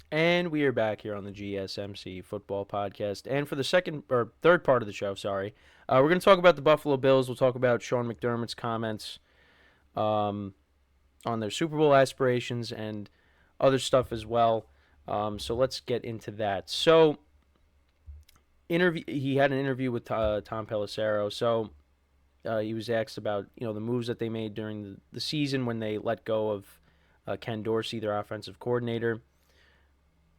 And we are back here on the GSMC Football Podcast. And for the second or third part of the show, we're going to talk about the Buffalo Bills. We'll talk about Sean McDermott's comments um, on their Super Bowl aspirations and other stuff as well. So let's get into that. So he had an interview with Tom Pelissero. So he was asked about the moves that they made during the season when they let go of Ken Dorsey, their offensive coordinator.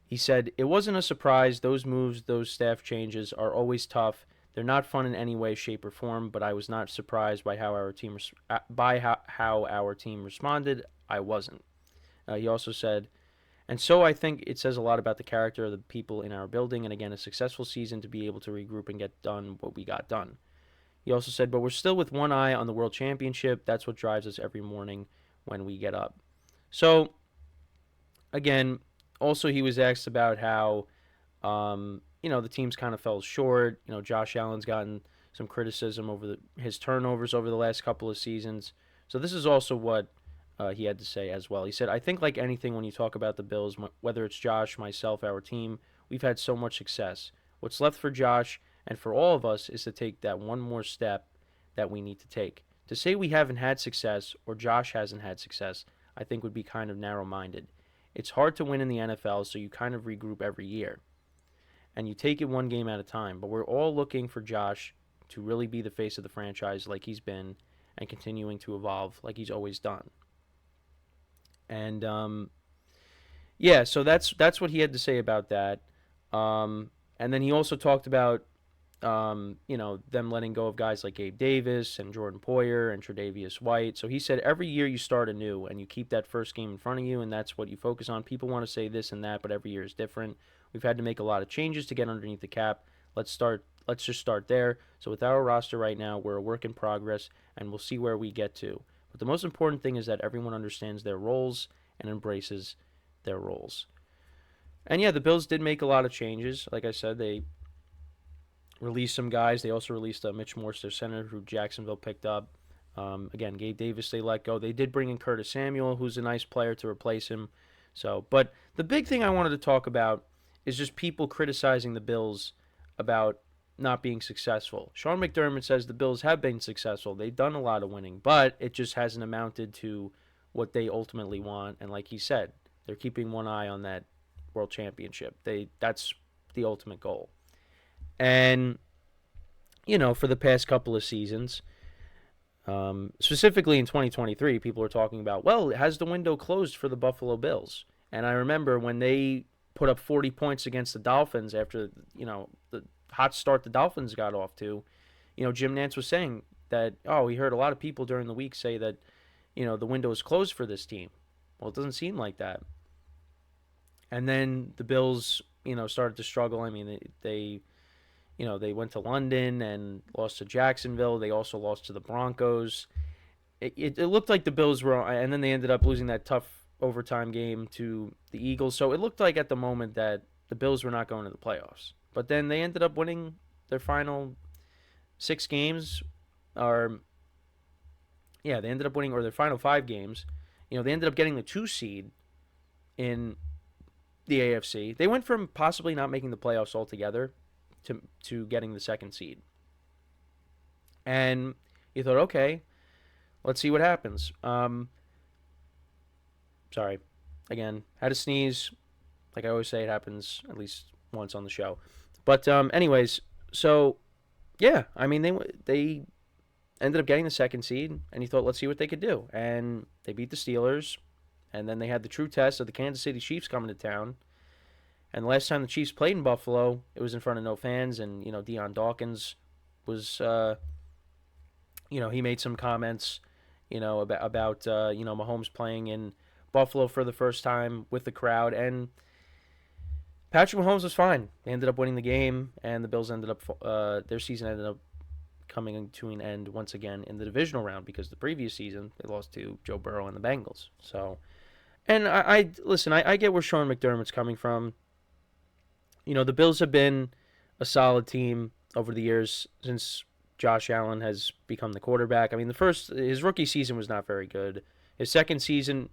He said, "It wasn't a surprise. Those moves, those staff changes are always tough. They're not fun in any way, shape, or form, but I was not surprised by how our team how our team responded. I wasn't." He also said, "And so I think it says a lot about the character of the people in our building, and again, a successful season to be able to regroup and get done what we got done." He also said, "But we're still with one eye on the World Championship. That's what drives us every morning when we get up." So, again, also he was asked about how, the teams kind of fell short. Josh Allen's gotten some criticism over his turnovers over the last couple of seasons. So this is also what he had to say as well. He said, "I think like anything when you talk about the Bills, whether it's Josh, myself, our team, we've had so much success. What's left for Josh and for all of us is to take that one more step that we need to take. To say we haven't had success or Josh hasn't had success, I think would be kind of narrow-minded. It's hard to win in the NFL, so you kind of regroup every year. And you take it one game at a time. But we're all looking for Josh to really be the face of the franchise like he's been and continuing to evolve like he's always done." And yeah, so that's what he had to say about that. And then he also talked about them letting go of guys like Gabe Davis and Jordan Poyer and Tre'Davious White. So he said every year you start anew and you keep that first game in front of you, and that's what you focus on. People want to say this and that, but every year is different. We've had to make a lot of changes to get underneath the cap. Let's just start there. So with our roster right now, we're a work in progress, and we'll see where we get to. But the most important thing is that everyone understands their roles and embraces their roles. And yeah, the Bills did make a lot of changes. Like I said, they released some guys. They also released Mitch Morse, their center, who Jacksonville picked up. Again, Gabe Davis they let go. They did bring in Curtis Samuel, who's a nice player to replace him. So, but the big thing I wanted to talk about is just people criticizing the Bills about not being successful. Sean McDermott says the Bills have been successful. They've done a lot of winning, but it just hasn't amounted to what they ultimately want. And like he said, they're keeping one eye on that world championship. That's the ultimate goal. And for the past couple of seasons, specifically in 2023, people are talking about, well, has the window closed for the Buffalo Bills? And I remember when they put up 40 points against the Dolphins after, the hot start the Dolphins got off to, Jim Nantz was saying that, he heard a lot of people during the week say that, the window is closed for this team. Well, it doesn't seem like that. And then the Bills, started to struggle. I mean, they went to London and lost to Jacksonville. They also lost to the Broncos. It looked like the Bills were, and then they ended up losing that tough overtime game to the Eagles. So it looked like at the moment that the Bills were not going to the playoffs. But then they ended up winning their final 6 games, or they ended up winning, or their final 5 games. They ended up getting the 2 seed in the AFC. They went from possibly not making the playoffs altogether to getting the 2nd seed. And you thought, okay, let's see what happens. Sorry. Again, had to sneeze. Like I always say, it happens at least once on the show. But anyways, so yeah, I mean they ended up getting the 2nd seed, and you thought, let's see what they could do. And they beat the Steelers, and then they had the true test of the Kansas City Chiefs coming to town. And the last time the Chiefs played in Buffalo, it was in front of no fans, and Deion Dawkins was, he made some comments, about Mahomes playing in Buffalo for the first time with the crowd, and Patrick Mahomes was fine. They ended up winning the game, and the Bills ended up their season ended up coming to an end once again in the divisional round, because the previous season they lost to Joe Burrow and the Bengals. So, and I listen, I get where Sean McDermott's coming from. The Bills have been a solid team over the years since Josh Allen has become the quarterback. I mean, his rookie season was not very good. His second season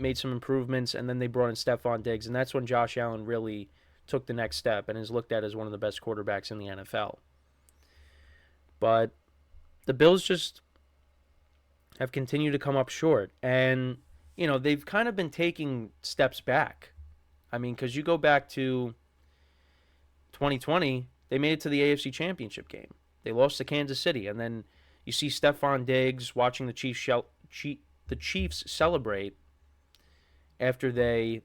made some improvements, and then they brought in Stephon Diggs, and that's when Josh Allen really took the next step and is looked at as one of the best quarterbacks in the NFL. But the Bills just have continued to come up short, and they've kind of been taking steps back. I mean, because you go back to 2020, they made it to the AFC Championship game. They lost to Kansas City, and then you see Stephon Diggs watching the Chiefs celebrate after they,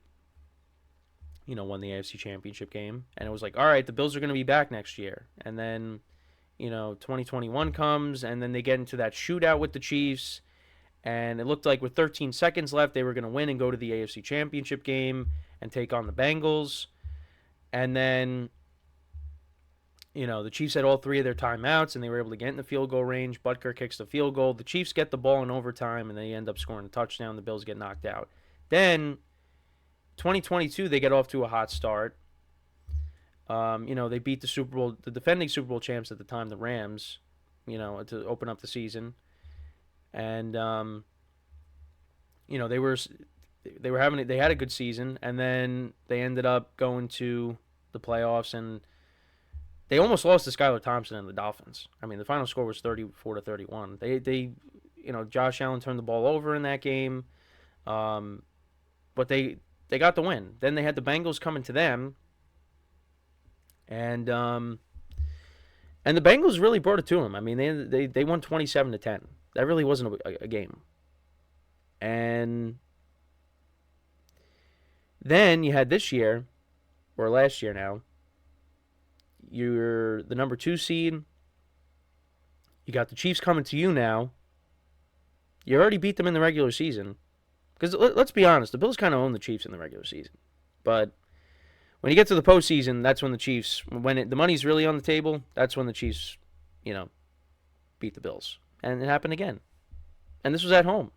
won the AFC Championship game, and it was like, all right, the Bills are going to be back next year. And then, 2021 comes, and then they get into that shootout with the Chiefs, and it looked like with 13 seconds left, they were going to win and go to the AFC Championship game and take on the Bengals. And then, the Chiefs had all three of their timeouts, and they were able to get in the field goal range. Butker kicks the field goal. The Chiefs get the ball in overtime, and they end up scoring a touchdown. The Bills get knocked out. Then, 2022, they get off to a hot start. They beat the defending Super Bowl champs at the time, the Rams, to open up the season. And, they had a good season, and then they ended up going to the playoffs, and they almost lost to Skylar Thompson and the Dolphins. I mean, the final score was 34-31. They Josh Allen turned the ball over in that game, but they got the win. Then they had the Bengals coming to them, and the Bengals really brought it to them. I mean, they won 27-10. That really wasn't a game. And then you had this year, or last year now, you're the number 2 seed. You got the Chiefs coming to you now. You already beat them in the regular season. Because let's be honest, the Bills kind of own the Chiefs in the regular season. But when you get to the postseason, that's when the Chiefs, the money's really on the table, that's when the Chiefs, beat the Bills. And it happened again. And this was at home.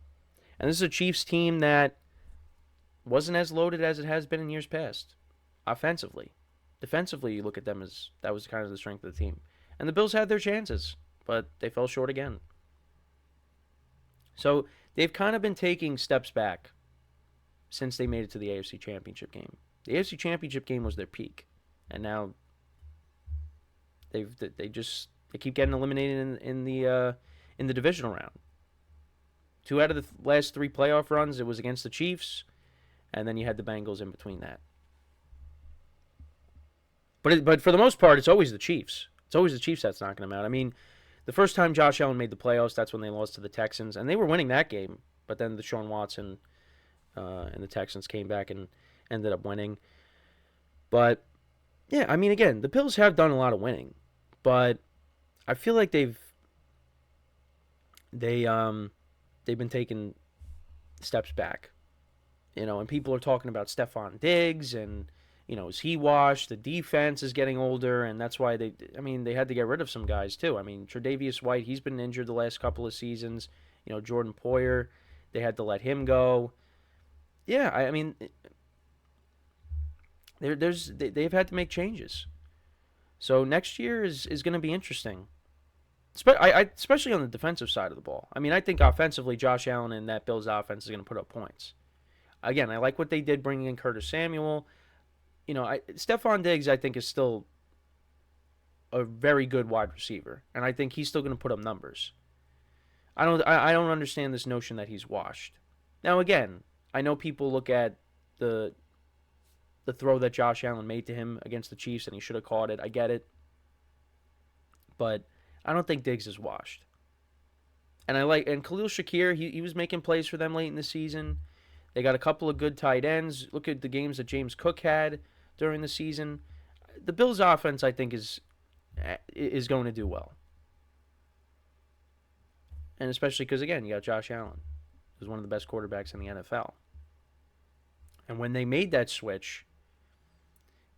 And this is a Chiefs team that wasn't as loaded as it has been in years past, offensively. Defensively, you look at them as that was kind of the strength of the team. And the Bills had their chances, but they fell short again. So they've kind of been taking steps back since they made it to the AFC Championship game. The AFC Championship game was their peak, and now they keep getting eliminated in the divisional round. 2 out of the last 3 playoff runs, it was against the Chiefs, and then you had the Bengals in between that. But for the most part, it's always the Chiefs. It's always the Chiefs that's knocking them out. I mean, the first time Josh Allen made the playoffs, that's when they lost to the Texans, and they were winning that game. But then the Deshaun Watson and the Texans came back and ended up winning. But yeah, I mean, again, the Bills have done a lot of winning, but I feel like they've been taking steps back, and people are talking about Stephon Diggs and. Is he washed? The defense is getting older, and that's why they had to get rid of some guys, too. I mean, Tre'Davious White, he's been injured the last couple of seasons. Jordan Poyer, they had to let him go. Yeah, I mean, they've had to make changes. So next year is going to be interesting, especially on the defensive side of the ball. I mean, I think offensively, Josh Allen and that Bills offense is going to put up points. Again, I like what they did bringing in Curtis Samuel. Stephon Diggs, I think, is still a very good wide receiver, and I think he's still going to put up numbers. I don't understand this notion that he's washed. Now, again, I know people look at the throw that Josh Allen made to him against the Chiefs, and he should have caught it. I get it, but I don't think Diggs is washed. And Khalil Shakir, he was making plays for them late in the season. They got a couple of good tight ends. Look at the games that James Cook had during the season. The Bills' offense, I think, is going to do well. And especially because, again, you got Josh Allen, who's one of the best quarterbacks in the NFL. And when they made that switch,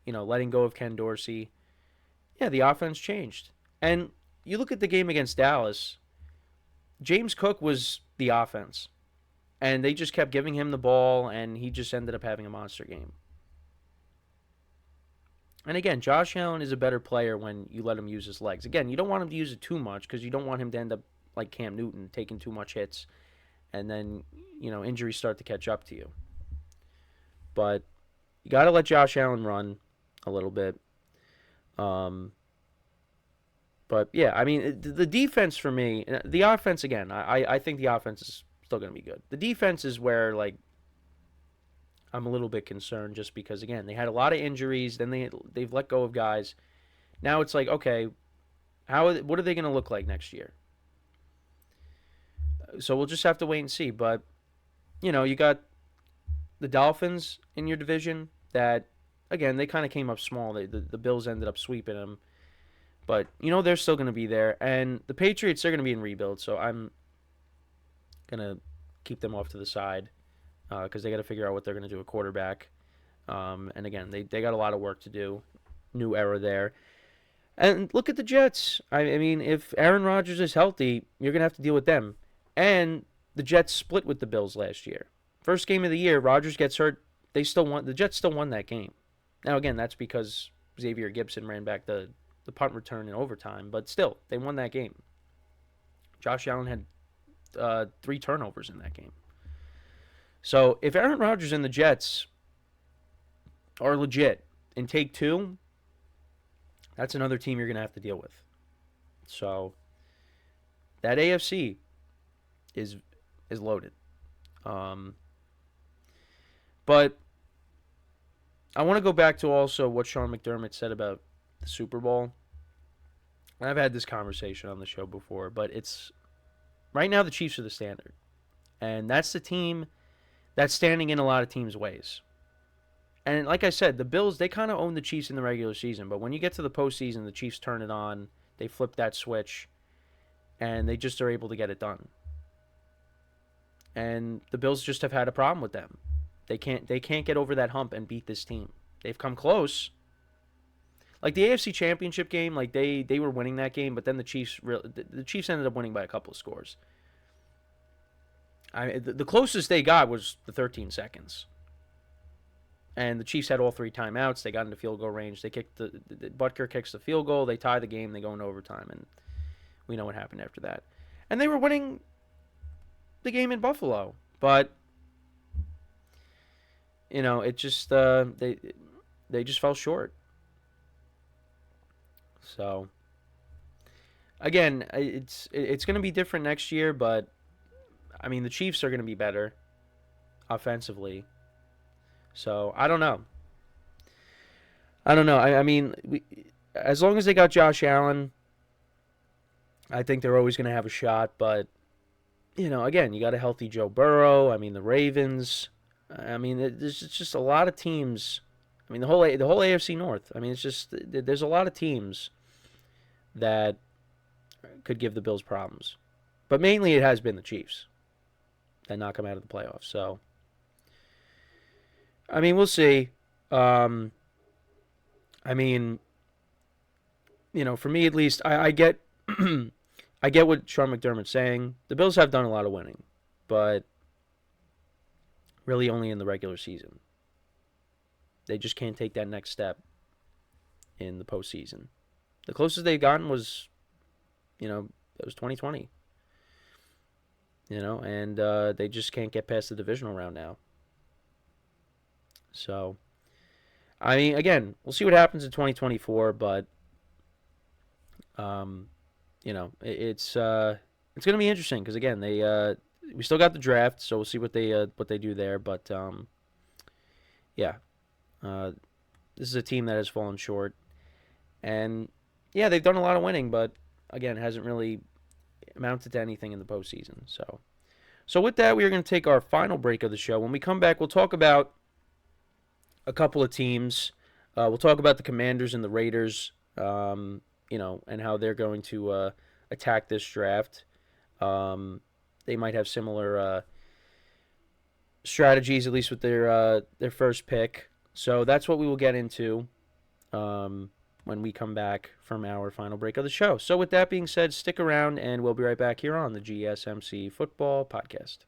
letting go of Ken Dorsey, yeah, the offense changed. And you look at the game against Dallas, James Cook was the offense. And they just kept giving him the ball, and he just ended up having a monster game. And again, Josh Allen is a better player when you let him use his legs. Again, you don't want him to use it too much because you don't want him to end up like Cam Newton, taking too much hits, and then, injuries start to catch up to you. but you got to let Josh Allen run a little bit. But yeah, I mean, the defense for me, the offense again, I think the offense is still going to be good. The defense is where like I'm a little bit concerned, just because again they had a lot of injuries, then they've let go of guys. Now it's like, okay, what are they going to look like next year? So we'll just have to wait and see. But you got the Dolphins in your division that, again, they kind of came up small. The Bills ended up sweeping them. But, they're still going to be there. And the Patriots, they're going to be in rebuild. So I'm going to keep them off to the side because they got to figure out what they're going to do at quarterback. And, again, they got a lot of work to do. New era there. And look at the Jets. I mean, if Aaron Rodgers is healthy, you're going to have to deal with them. And the Jets split with the Bills last year. First game of the year, Rodgers gets hurt. The Jets still won that game. Now, again, that's because Xavier Gibson ran back the punt return in overtime. But still, they won that game. Josh Allen had 3 turnovers in that game. So if Aaron Rodgers and the Jets are legit and take 2, that's another team you're going to have to deal with. So that AFC is loaded. But I want to go back to also what Sean McDermott said about the Super Bowl. I've had this conversation on the show before, but it's right now the Chiefs are the standard. And that's the team that's standing in a lot of teams' ways. And like I said, the Bills, they kind of own the Chiefs in the regular season. But when you get to the postseason, the Chiefs turn it on. They flip that switch. And they just are able to get it done. And the Bills just have had a problem with them. They can't get over that hump and beat this team. They've come close. Like the AFC Championship game, like they were winning that game, but then the Chiefs ended up winning by a couple of scores. The closest they got was the 13 seconds. And the Chiefs had all 3 timeouts. They got into field goal range. They kicked Butker kicks the field goal. They tie the game. They go into overtime, and we know what happened after that. And they were winning the game in Buffalo, but it just they just fell short. So again, it's going to be different next year, but I mean the Chiefs are going to be better offensively. So I don't know. I mean, as long as they got Josh Allen, I think they're always going to have a shot. But again, you got a healthy Joe Burrow. I mean, the Ravens. I mean, there's just a lot of teams. I mean, the whole AFC North. I mean, it's just there's a lot of teams that could give the Bills problems. But mainly it has been the Chiefs that knock them out of the playoffs. So, I mean, we'll see. I mean, for me at least, I get I get what Sean McDermott's saying. The Bills have done a lot of winning, but really only in the regular season. They just can't take that next step in the postseason. The closest they've gotten was, it was 2020. And they just can't get past the divisional round now. So, I mean, again, we'll see what happens in 2024, but, it's going to be interesting because, again, we still got the draft, so we'll see what they do there. But yeah, this is a team that has fallen short, and yeah, they've done a lot of winning, but again, it hasn't really amounted to anything in the postseason. So with that, we are going to take our final break of the show. When we come back, we'll talk about a couple of teams. We'll talk about the Commanders and the Raiders, and how they're going to attack this draft. They might have similar strategies, at least with their first pick. So that's what we will get into when we come back from our final break of the show. So with that being said, stick around, and we'll be right back here on the GSMC Football Podcast.